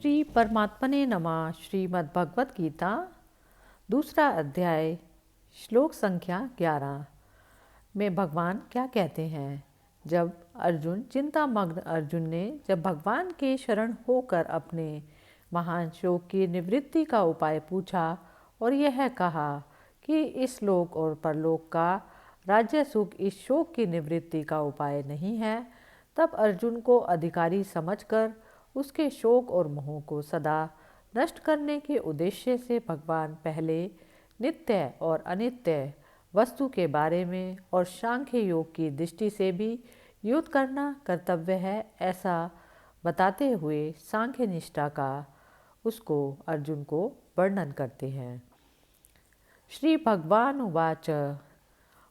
श्री परमात्मने नमः। श्रीमद् भगवत गीता दूसरा अध्याय श्लोक संख्या 11 में भगवान क्या कहते हैं। जब चिंतामग्न अर्जुन ने जब भगवान के शरण होकर अपने महान शोक की निवृत्ति का उपाय पूछा और यह कहा कि इस लोक और परलोक का राज्य सुख इस शोक की निवृत्ति का उपाय नहीं है, तब अर्जुन को अधिकारी समझकर उसके शोक और मोह को सदा नष्ट करने के उद्देश्य से भगवान पहले नित्य और अनित्य वस्तु के बारे में और सांख्य योग की दृष्टि से भी युद्ध करना कर्तव्य है, ऐसा बताते हुए सांख्य निष्ठा का उसको अर्जुन को वर्णन करते हैं। श्री भगवान उवाच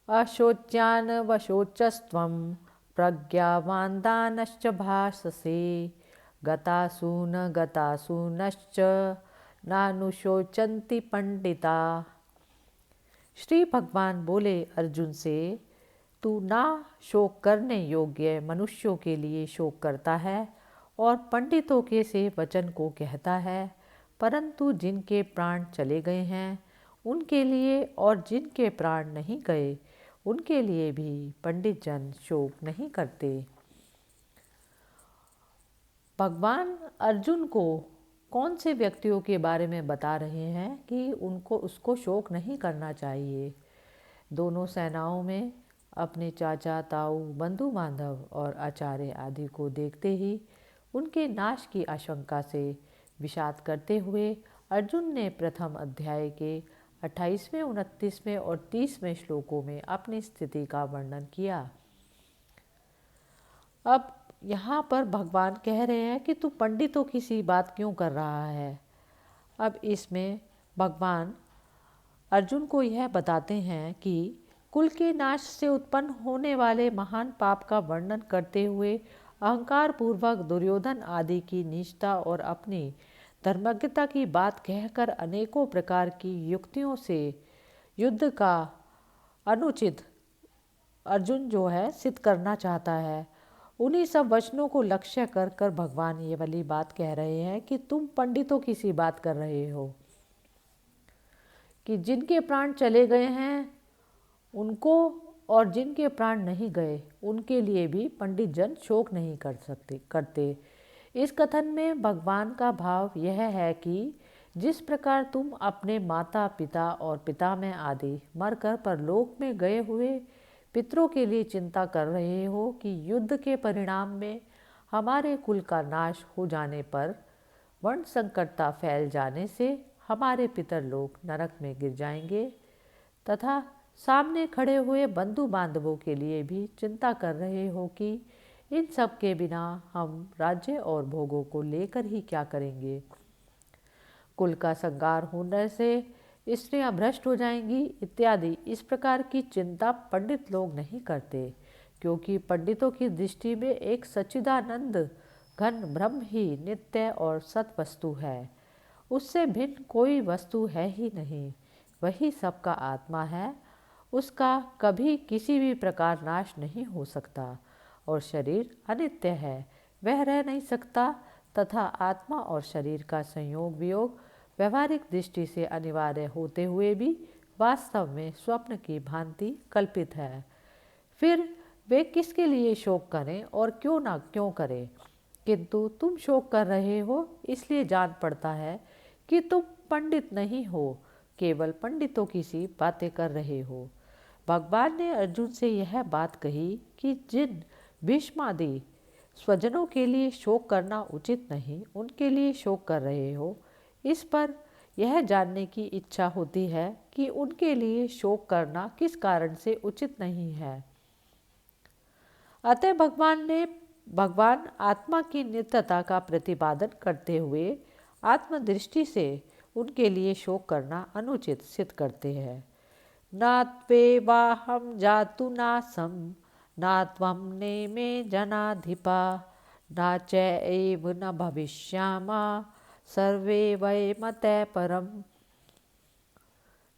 अशोच्यान वशोचस्त्वं प्रज्ञावान दानश्च भाषसे गतासूनश्च नानुशोचन्ति पंडिता। श्री भगवान बोले अर्जुन से, तू ना शोक करने योग्य मनुष्यों के लिए शोक करता है और पंडितों के से वचन को कहता है, परंतु जिनके प्राण चले गए हैं उनके लिए और जिनके प्राण नहीं गए उनके लिए भी पंडित जन शोक नहीं करते। भगवान अर्जुन को कौन से व्यक्तियों के बारे में बता रहे हैं कि उसको शोक नहीं करना चाहिए। दोनों सेनाओं में अपने चाचा ताऊ बंधु बांधव और आचार्य आदि को देखते ही उनके नाश की आशंका से विषाद करते हुए अर्जुन ने प्रथम अध्याय के 28वें, 29वें और 30वें श्लोकों में अपनी स्थिति का वर्णन किया। अब यहाँ पर भगवान कह रहे हैं कि तू पंडितों की सी बात क्यों कर रहा है। अब इसमें भगवान अर्जुन को यह बताते हैं कि कुल के नाश से उत्पन्न होने वाले महान पाप का वर्णन करते हुए अहंकार पूर्वक दुर्योधन आदि की नीचता और अपनी धर्मज्ञता की बात कहकर अनेकों प्रकार की युक्तियों से युद्ध का अनुचित अर्जुन जो है सिद्ध करना चाहता है, उन्हीं सब वचनों को लक्ष्य कर कर भगवान ये वाली बात कह रहे हैं कि तुम पंडितों की सी बात कर रहे हो कि जिनके प्राण चले गए हैं उनको और जिनके प्राण नहीं गए उनके लिए भी पंडित जन शोक नहीं करते। इस कथन में भगवान का भाव यह है कि जिस प्रकार तुम अपने माता पिता और पितामह आदि मरकर परलोक में गए हुए पितरों के लिए चिंता कर रहे हो कि युद्ध के परिणाम में हमारे कुल का नाश हो जाने पर वर्ण संकटता फैल जाने से हमारे पितर लोग नरक में गिर जाएंगे, तथा सामने खड़े हुए बंधु बांधवों के लिए भी चिंता कर रहे हो कि इन सब के बिना हम राज्य और भोगों को लेकर ही क्या करेंगे। कुल का संगार होने से स्त्रियां भ्रष्ट हो जाएंगी इत्यादि इस प्रकार की चिंता पंडित लोग नहीं करते, क्योंकि पंडितों की दृष्टि में एक सच्चिदानंद घन ब्रह्म ही नित्य और सत वस्तु है। उससे भिन्न कोई वस्तु है ही नहीं, वही सबका आत्मा है, उसका कभी किसी भी प्रकार नाश नहीं हो सकता और शरीर अनित्य है, वह रह नहीं सकता, तथा आत्मा और शरीर का संयोग वियोग व्यवहारिक दृष्टि से अनिवार्य होते हुए भी वास्तव में स्वप्न की भांति कल्पित है। फिर वे किसके लिए शोक करें और क्यों करें, किंतु तुम शोक कर रहे हो इसलिए जान पड़ता है कि तुम पंडित नहीं हो, केवल पंडितों की सी बातें कर रहे हो। भगवान ने अर्जुन से यह बात कही कि जिन भीष्मादि स्वजनों के लिए शोक करना उचित नहीं उनके लिए शोक कर रहे हो, इस पर यह जानने की इच्छा होती है कि उनके लिए शोक करना किस कारण से उचित नहीं है। अतः भगवान आत्मा की नित्यता का प्रतिपादन करते हुए आत्मदृष्टि से उनके लिए शोक करना अनुचित सिद्ध करते हैं। न त्वेवाहं जातु नासं न त्वं नेमे जनाधिपा न च एव न भविष्यामा सर्वे वयमतः परम।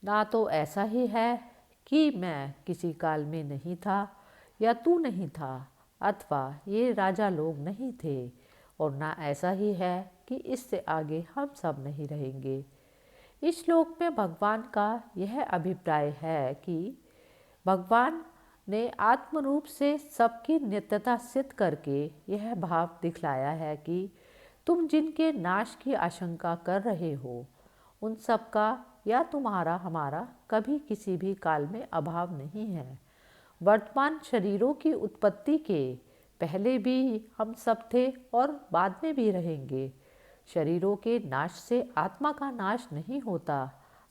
ना तो ऐसा ही है कि मैं किसी काल में नहीं था या तू नहीं था, अथवा ये राजा लोग नहीं थे और ना ऐसा ही है कि इससे आगे हम सब नहीं रहेंगे। इस श्लोक में भगवान का यह अभिप्राय है कि भगवान ने आत्म रूप से सबकी नित्यता सिद्ध करके यह भाव दिखलाया है कि तुम जिनके नाश की आशंका कर रहे हो उन सब का या तुम्हारा हमारा कभी किसी भी काल में अभाव नहीं है। वर्तमान शरीरों की उत्पत्ति के पहले भी हम सब थे और बाद में भी रहेंगे। शरीरों के नाश से आत्मा का नाश नहीं होता,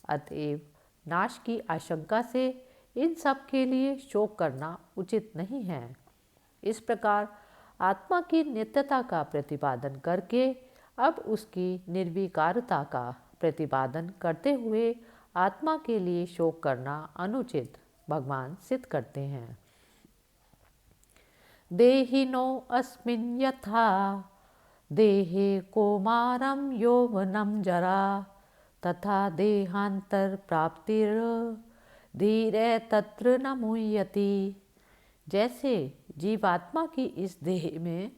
अतएव नाश की आशंका से इन सब के लिए शोक करना उचित नहीं है। इस प्रकार आत्मा की नित्यता का प्रतिपादन करके अब उसकी निर्विकारता का प्रतिपादन करते हुए आत्मा के लिए शोक करना अनुचित भगवान सिद्ध करते हैं। देहिनो अस्मिन् यथा देहे कौमारं यौवनं जरा तथा देहांतर प्राप्तिर धीरे तत्र न मुह्यति। जैसे जीवात्मा की इस देह में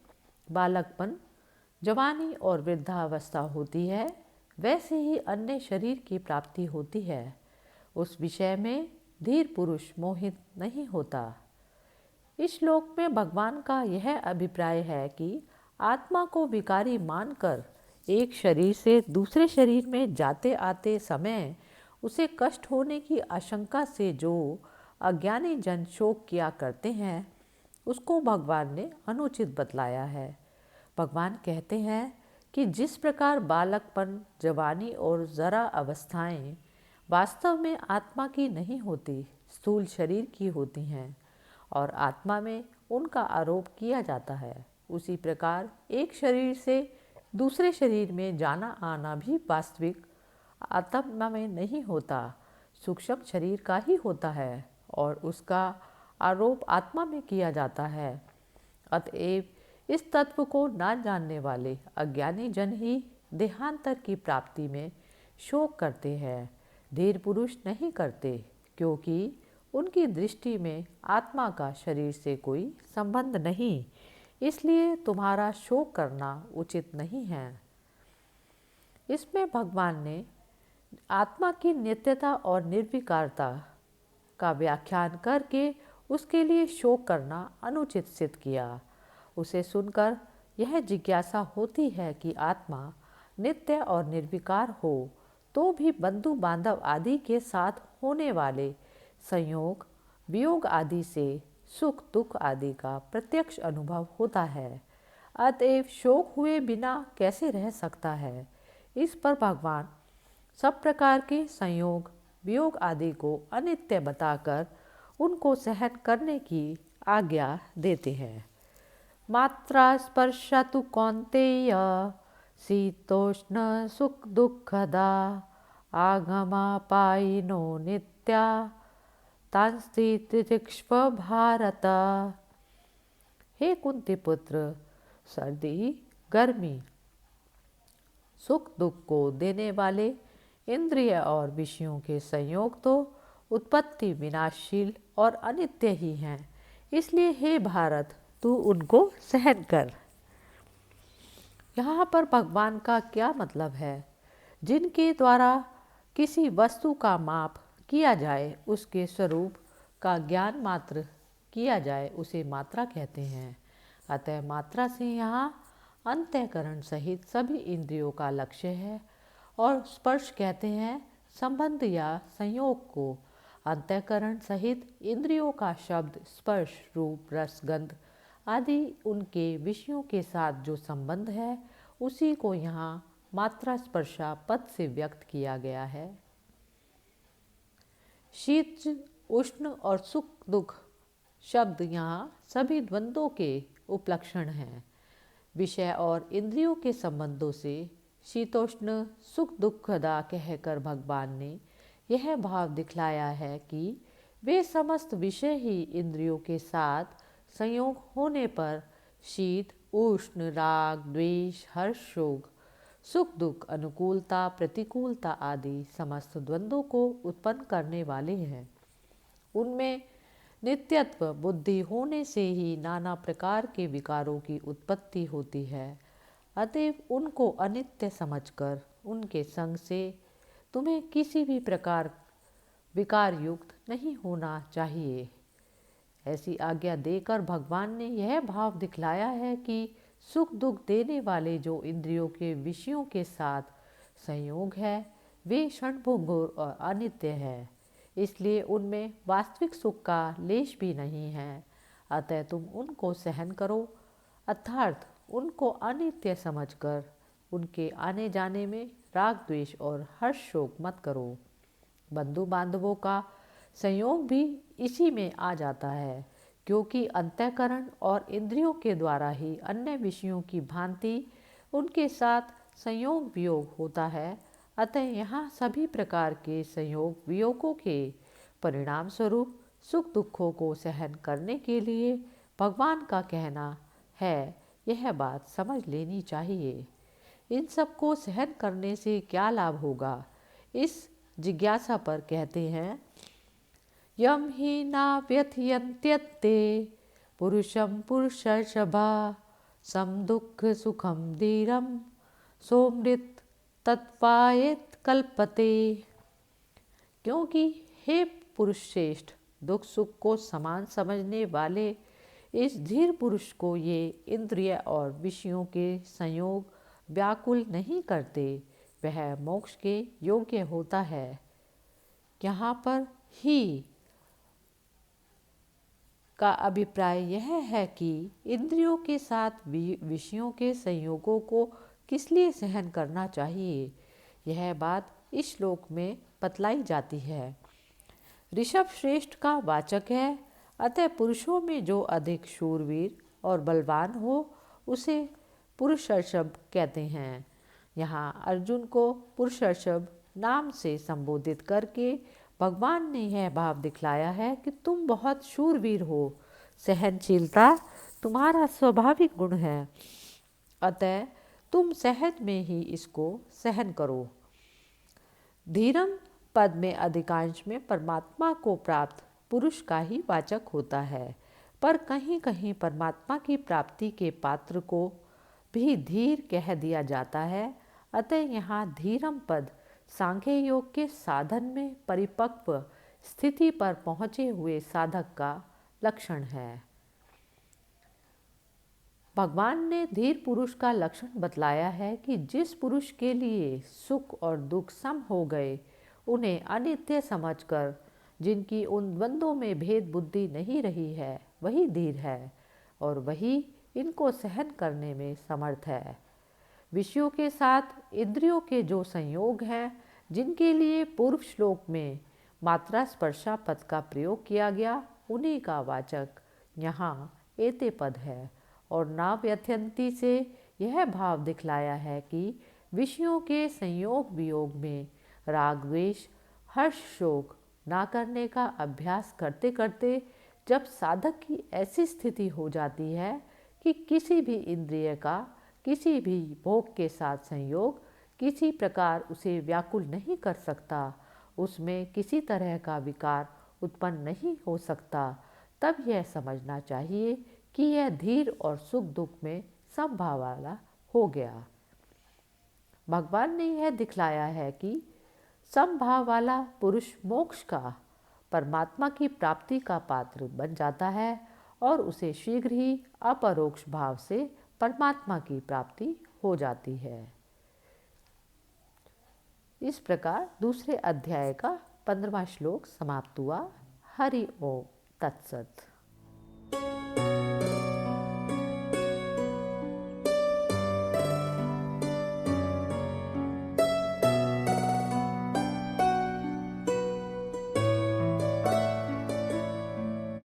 बालकपन, जवानी और वृद्धावस्था होती है, वैसे ही अन्य शरीर की प्राप्ति होती है। उस विषय में धीर पुरुष मोहित नहीं होता। इस श्लोक में भगवान का यह अभिप्राय है कि आत्मा को विकारी मानकर एक शरीर से दूसरे शरीर में जाते आते समय उसे कष्ट होने की आशंका से जो अज्ञानी जन शोक किया करते हैं, उसको भगवान ने अनुचित बतलाया है। भगवान कहते हैं कि जिस प्रकार बालकपन, जवानी और जरा अवस्थाएं वास्तव में आत्मा की नहीं होती, स्थूल शरीर की होती हैं और आत्मा में उनका आरोप किया जाता है, उसी प्रकार एक शरीर से दूसरे शरीर में जाना आना भी वास्तविक आत्मा में नहीं होता, सूक्ष्म शरीर का ही होता है और उसका आरोप आत्मा में किया जाता है। अतएव इस तत्व को ना जानने वाले अज्ञानी जन ही देहांतर की प्राप्ति में शोक करते हैं, धीर पुरुष नहीं करते, क्योंकि उनकी दृष्टि में आत्मा का शरीर से कोई संबंध नहीं, इसलिए तुम्हारा शोक करना उचित नहीं है। इसमें भगवान ने आत्मा की नित्यता और निर्विकारता का व्याख्यान करके उसके लिए शोक करना अनुचित सिद्ध किया। उसे सुनकर यह जिज्ञासा होती है कि आत्मा नित्य और निर्विकार हो तो भी बंधु बांधव आदि के साथ होने वाले संयोग, वियोग आदि से सुख दुख आदि का प्रत्यक्ष अनुभव होता है, अतएव शोक हुए बिना कैसे रह सकता है। इस पर भगवान सब प्रकार के संयोग, वियोग आदि को अनित्य बताकर उनको सहन करने की आज्ञा देते हैं। मात्रा स्पर्शा तु कौन्तेय शीतोष्ण सुख दुःखदा आगमापायिनो नित्या तांस्तितिक्ष्व भारत। हे कुंती पुत्र, सर्दी, गर्मी, सुख दुख को देने वाले इंद्रिय और विषयों के संयोग तो उत्पत्ति विनाशशील और अनित्य ही हैं, इसलिए हे भारत तू उनको सहन कर। यहाँ पर भगवान का क्या मतलब है? जिनके द्वारा किसी वस्तु का माप किया जाए, उसके स्वरूप का ज्ञान मात्र किया जाए, उसे मात्रा कहते हैं। अतः मात्रा से यहाँ अंतःकरण सहित सभी इंद्रियों का लक्ष्य है और स्पर्श कहते हैं संबंध या संयोग को। अंतःकरण सहित इंद्रियों का शब्द स्पर्श, रूप, रस, गंध आदि उनके विषयों के साथ जो संबंध है, उसी को यहाँ मात्रा स्पर्शा पद से व्यक्त किया गया है। शीत, उष्ण और सुख दुख शब्द यहाँ सभी द्वंद्वों के उपलक्षण हैं। विषय और इंद्रियों के संबंधों से शीतोष्ण सुख दुखदा कहकर भगवान ने यह भाव दिखलाया है कि वे समस्त विषय ही इंद्रियों के साथ संयोग होने पर शीत, उष्ण, राग, द्वेष, हर्ष, शोक, सुख दुख, अनुकूलता, प्रतिकूलता आदि समस्त द्वंद्वों को उत्पन्न करने वाले हैं। उनमें नित्यत्व बुद्धि होने से ही नाना प्रकार के विकारों की उत्पत्ति होती है। अतएव उनको अनित्य समझकर उनके संग से तुम्हें किसी भी प्रकार विकार युक्त नहीं होना चाहिए। ऐसी आज्ञा देकर भगवान ने यह भाव दिखलाया है कि सुख दुख देने वाले जो इंद्रियों के विषयों के साथ संयोग है वे क्षणभंगुर और अनित्य है, इसलिए उनमें वास्तविक सुख का लेश भी नहीं है। अतः तुम उनको सहन करो, अर्थात उनको अनित्य समझकर उनके आने जाने में राग द्वेष और हर्ष शोक मत करो। बंधु बांधवों का संयोग भी इसी में आ जाता है, क्योंकि अंतःकरण और इंद्रियों के द्वारा ही अन्य विषयों की भांति उनके साथ संयोग वियोग होता है। अतः यहाँ सभी प्रकार के संयोग वियोगों के परिणाम स्वरूप सुख दुखों को सहन करने के लिए भगवान का कहना है, यह बात समझ लेनी चाहिए। इन सब को सहन करने से क्या लाभ होगा, इस जिज्ञासा पर कहते हैं, यम ही ना व्यथयन्त्यत्ते पुरुषम पुरुषर्षभा सम दुख सुखम धीरम सोमृत तत्वायत कल्पते। क्योंकि हे पुरुष श्रेष्ठ, दुख सुख को समान समझने वाले इस धीर पुरुष को ये इंद्रिय और विषयों के संयोग व्याकुल नहीं करते, वह मोक्ष के योग्य होता है। यहाँ पर ही का अभिप्राय यह है कि इंद्रियों के साथ विषयों के संयोगों को किस लिए सहन करना चाहिए, यह बात इस श्लोक में बतलाई जाती है। ऋषभ श्रेष्ठ का वाचक है, अतः पुरुषों में जो अधिक शूरवीर और बलवान हो उसे पुरुषर्षभ कहते हैं। यहाँ अर्जुन को पुरुषर्षभ नाम से संबोधित करके भगवान ने यह भाव दिखलाया है कि तुम बहुत शूरवीर हो, सहनशीलता तुम्हारा स्वाभाविक गुण है, अतः तुम सहज में ही इसको सहन करो। धीरम पद में अधिकांश में परमात्मा को प्राप्त पुरुष का ही वाचक होता है, पर कहीं कहीं परमात्मा की प्राप्ति के पात्र को भी धीर कह दिया जाता है। अतः यहाँ धीरम पद सांख्य योग के साधन में परिपक्व स्थिति पर पहुँचे हुए साधक का लक्षण है। भगवान ने धीर पुरुष का लक्षण बतलाया है कि जिस पुरुष के लिए सुख और दुख सम हो गए, उन्हें अनित्य समझकर जिनकी उन द्वंद्वों में भेद बुद्धि नहीं रही है, वही धीर है और वही इनको सहन करने में समर्थ है। विषयों के साथ इंद्रियों के जो संयोग हैं, जिनके लिए पूर्व श्लोक में मात्रा स्पर्शा पद का प्रयोग किया गया, उन्हीं का वाचक यहाँ एते पद है। और ना व्यथयन्ति से यह भाव दिखलाया है कि विषयों के संयोग वियोग में राग द्वेष हर्ष शोक ना करने का अभ्यास करते करते जब साधक की ऐसी स्थिति हो जाती है कि किसी भी इंद्रिय का किसी भी भोग के साथ संयोग किसी प्रकार उसे व्याकुल नहीं कर सकता, उसमें किसी तरह का विकार उत्पन्न नहीं हो सकता, तब यह समझना चाहिए कि यह धीर और सुख दुख में समभाव वाला हो गया। भगवान ने यह दिखलाया है कि समभाव वाला पुरुष मोक्ष का परमात्मा की प्राप्ति का पात्र बन जाता है और उसे शीघ्र ही अपरोक्ष भाव से परमात्मा की प्राप्ति हो जाती है। इस प्रकार दूसरे अध्याय का 15वां श्लोक समाप्त हुआ। हरि ओम तत्सत।